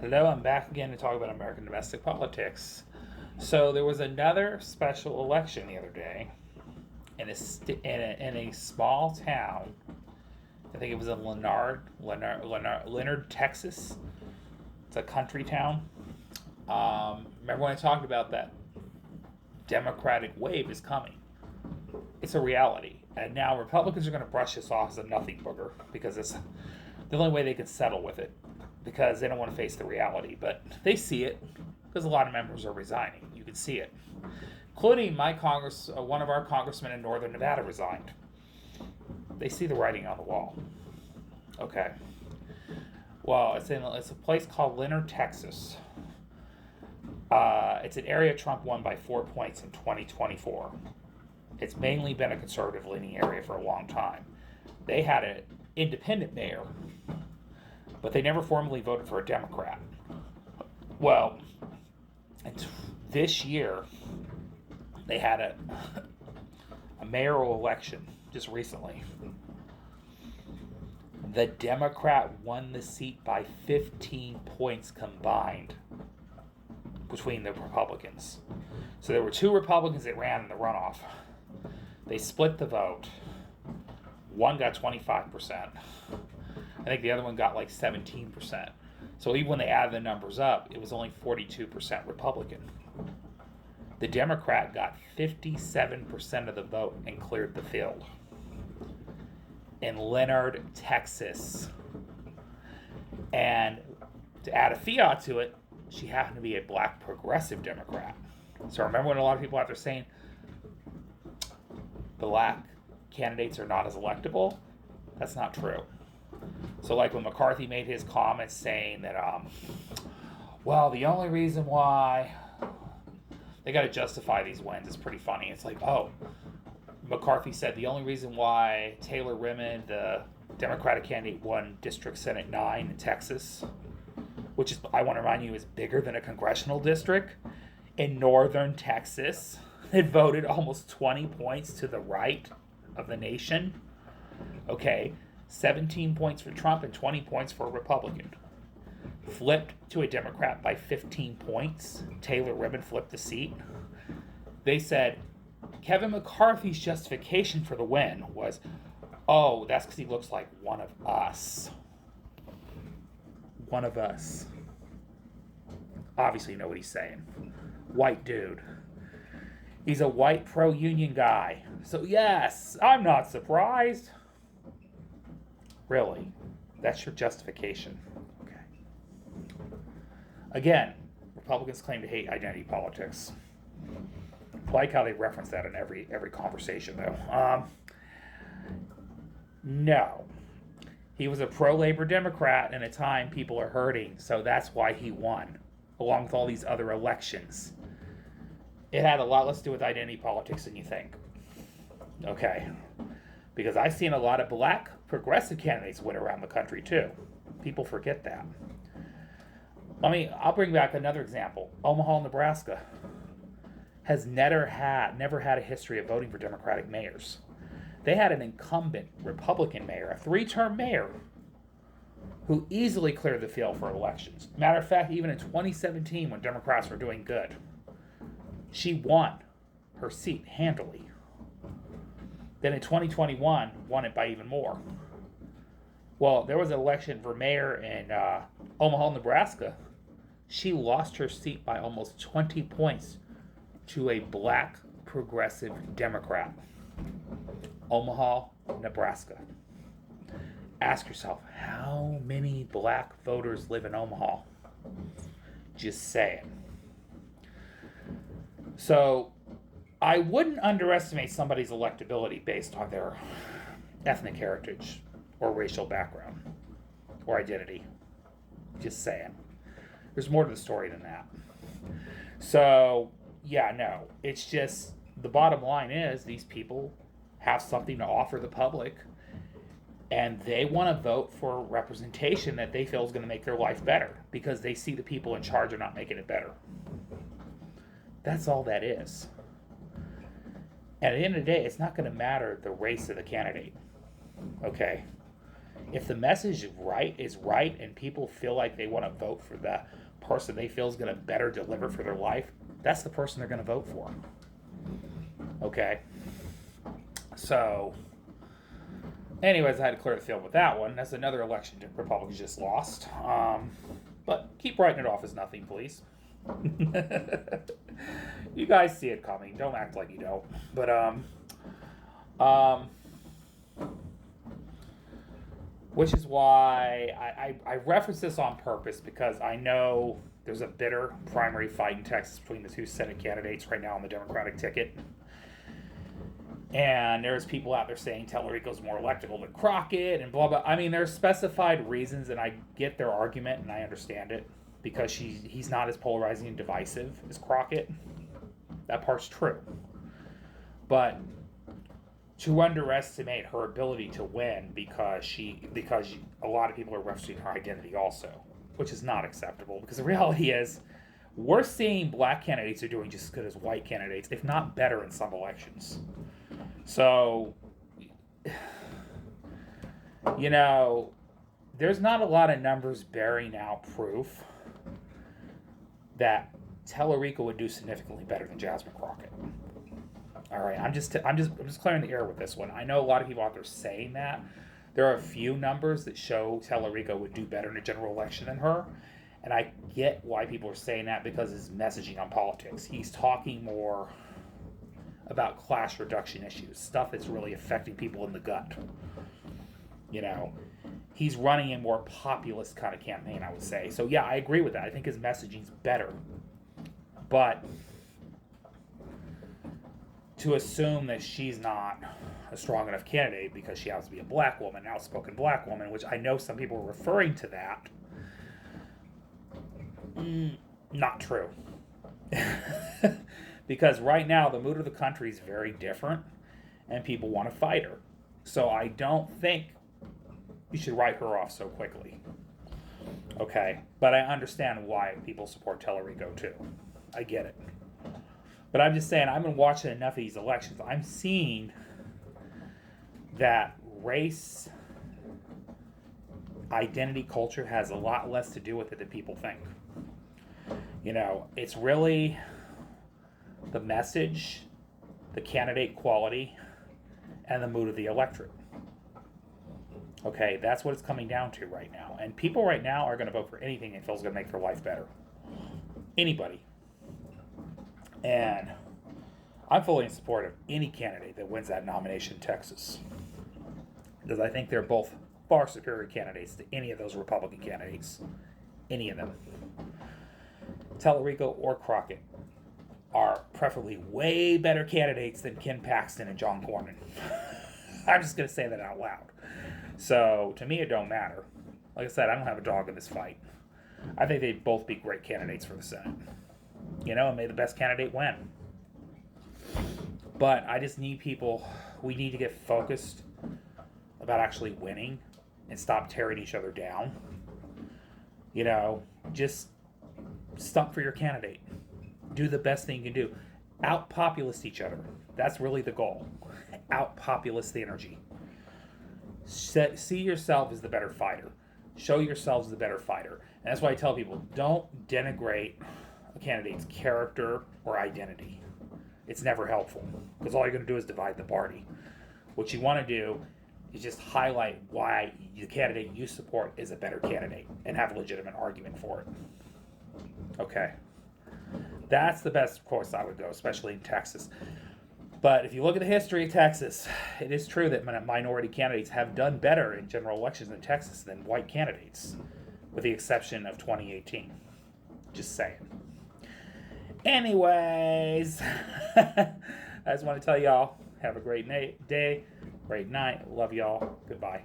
Hello, I'm back again to talk about American domestic politics. So there was another special election the other day in a small town. I think it was in Leonard, Texas. It's a country town. Remember when I talked about that Democratic wave is coming? It's a reality, and now Republicans are going to brush this off as a nothing booger because it's the only way they can settle with it because they don't want to face the reality. But they see it because a lot of members are resigning. You can see it, including one of our congressmen in Northern Nevada resigned. They see the writing on the wall. Okay. Well, it's a place called Leonard, Texas. It's an area Trump won by 4 points in 2024. It's mainly been a conservative leaning area for a long time. They had an independent mayor, but they never formally voted for a Democrat. Well, this year they had a mayoral election just recently. The Democrat won the seat by 15 points combined between the Republicans. So there were two Republicans that ran in the runoff. They split the vote. One got 25%. I think the other one got like 17%. So even when they added the numbers up, it was only 42% Republican. The Democrat got 57% of the vote and cleared the field. In Leonard, Texas. And to add a fiat to it, she happened to be a black progressive Democrat. So remember when a lot of people out there saying black candidates are not as electable? That's not true. So like when McCarthy made his comments saying that, well, the only reason why they got to justify these wins is pretty funny. It's like, oh, McCarthy said the only reason why Taylor Rimond, the Democratic candidate, won District Senate 9 in Texas, which is, I want to remind you, is bigger than a congressional district, in northern Texas, it voted almost 20 points to the right of the nation. Okay, 17 points for Trump and 20 points for a Republican. Flipped to a Democrat by 15 points. Taylor Rimond flipped the seat. They said Kevin McCarthy's justification for the win was, oh, that's because he looks like one of us. One of us. Obviously, you know what he's saying. White dude. He's a white pro-union guy. So yes, I'm not surprised. Really? That's your justification. Okay. Again, Republicans claim to hate identity politics. I like how they reference that in every conversation, though. No. He was a pro-labor Democrat in a time people are hurting, so that's why he won, along with all these other elections. It had a lot less to do with identity politics than you think. Okay. Because I've seen a lot of black progressive candidates win around the country too. People forget that. I'll bring back another example. Omaha, Nebraska has never had a history of voting for Democratic mayors. They had an incumbent Republican mayor, a 3-term mayor, who easily cleared the field for elections. Matter of fact, even in 2017, when Democrats were doing good, she won her seat handily. Then in 2021, won it by even more. Well, there was an election for mayor in Omaha, Nebraska. She lost her seat by almost 20 points to a black progressive Democrat. Omaha, Nebraska. Ask yourself, how many black voters live in Omaha? Just saying. So, I wouldn't underestimate somebody's electability based on their ethnic heritage or racial background or identity. Just saying. There's more to the story than that. So, yeah, no. It's just the bottom line is these people have something to offer the public and they want to vote for representation that they feel is going to make their life better because they see the people in charge are not making it better. That's all that is. And at the end of the day, it's not going to matter the race of the candidate. Okay? If the message is right and people feel like they want to vote for the person they feel is going to better deliver for their life, that's the person they're going to vote for. Okay? So, anyways, I had to clear the field with that one. That's another election Republicans just lost. But keep writing it off as nothing, please. You guys see it coming. Don't act like you don't. But, which is why I reference this on purpose, because I know there's a bitter primary fight in Texas between the two Senate candidates right now on the Democratic ticket. And there's people out there saying Tallarico's more electable than Crockett and blah, blah. I mean, there's specified reasons, and I get their argument, and I understand it, because he's not as polarizing and divisive as Crockett. That part's true. But to underestimate her ability to win because a lot of people are referencing her identity also, which is not acceptable, because the reality is we're seeing black candidates are doing just as good as white candidates, if not better in some elections. So, you know, there's not a lot of numbers bearing out proof that Tallarico would do significantly better than Jasmine Crockett. All right, I'm just clearing the air with this one. I know a lot of people out there saying that. There are a few numbers that show Tallarico would do better in a general election than her, and I get why people are saying that, because his messaging on politics. He's talking more about class reduction issues, stuff that's really affecting people in the gut. You know, he's running a more populist kind of campaign, I would say. So yeah, I agree with that. I think his messaging's better. But to assume that she's not a strong enough candidate because she happens to be a black woman, an outspoken black woman, which I know some people are referring to that, not true. Because right now the mood of the country is very different and people want to fight her. So I don't think you should write her off so quickly. Okay? But I understand why people support Tallarico too. I get it. But I'm just saying, I've been watching enough of these elections. I'm seeing that race, identity, culture has a lot less to do with it than people think. You know, it's really the message, the candidate quality, and the mood of the electorate. Okay, that's what it's coming down to right now. And people right now are going to vote for anything they feel is going to make their life better. Anybody. And I'm fully in support of any candidate that wins that nomination in Texas, because I think they're both far superior candidates to any of those Republican candidates. Any of them. Tallarico or Crockett are preferably way better candidates than Ken Paxton and John Cornyn. I'm just going to say that out loud. So, to me, it don't matter. Like I said, I don't have a dog in this fight. I think they'd both be great candidates for the Senate. You know, and may the best candidate win. But I just need we need to get focused about actually winning and stop tearing each other down. You know, just stump for your candidate. Do the best thing you can do. Out-populist each other. That's really the goal. Out-populist the energy. See yourself as the better fighter. Show yourselves the better fighter. And that's why I tell people, don't denigrate a candidate's character or identity. It's never helpful, because all you're going to do is divide the party. What you want to do is just highlight why the candidate you support is a better candidate and have a legitimate argument for it. Okay. That's the best course I would go, especially in Texas. But if you look at the history of Texas, it is true that minority candidates have done better in general elections in Texas than white candidates, with the exception of 2018. Just saying. Anyways, I just want to tell y'all, have a great day, great night. Love y'all. Goodbye.